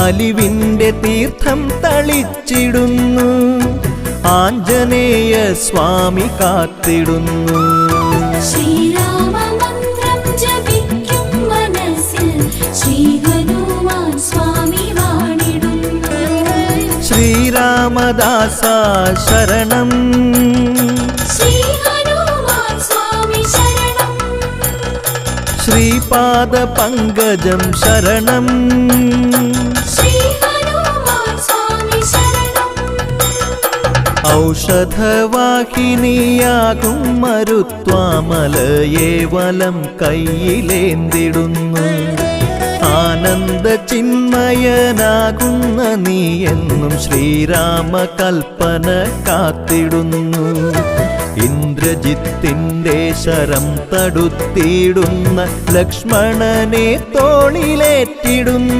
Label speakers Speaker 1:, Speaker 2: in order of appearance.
Speaker 1: അലിവിന്റെ തീർത്ഥം തളിച്ചിടുന്നു. ആഞ്ജനേയ സ്വാമി കാത്തിടുന്നു.
Speaker 2: ശ്രീരാമമന്ത്രം ജപിക്കും മനസ്സിൽ ശ്രീ ഹനുമാൻ സ്വാമി വാണിടുന്നു.
Speaker 1: ശ്രീരാമദാസ ശരണം,
Speaker 2: ശ്രീ ഹനുമാൻ സ്വാമി ശരണം.
Speaker 1: ശ്രീപാദ പങ്കജം ശരണം,
Speaker 2: ശ്രീ ഹനുമാൻ സ്വാമി ശരണം.
Speaker 1: ഔഷധവാഹിനിയാകും മരുത്വാമലയെ വലം കയ്യിലേന്തിടുന്നു. ആനന്ദ ചിന്മയനാകുന്ന നീ എന്നും ശ്രീരാമ കൽപ്പന കാത്തിടുന്നു. ഇന്ദ്രജിത്തിന്റെ ശരം തടുത്തിടുന്ന ലക്ഷ്മണനെ തോളിലേറ്റിടുന്നു.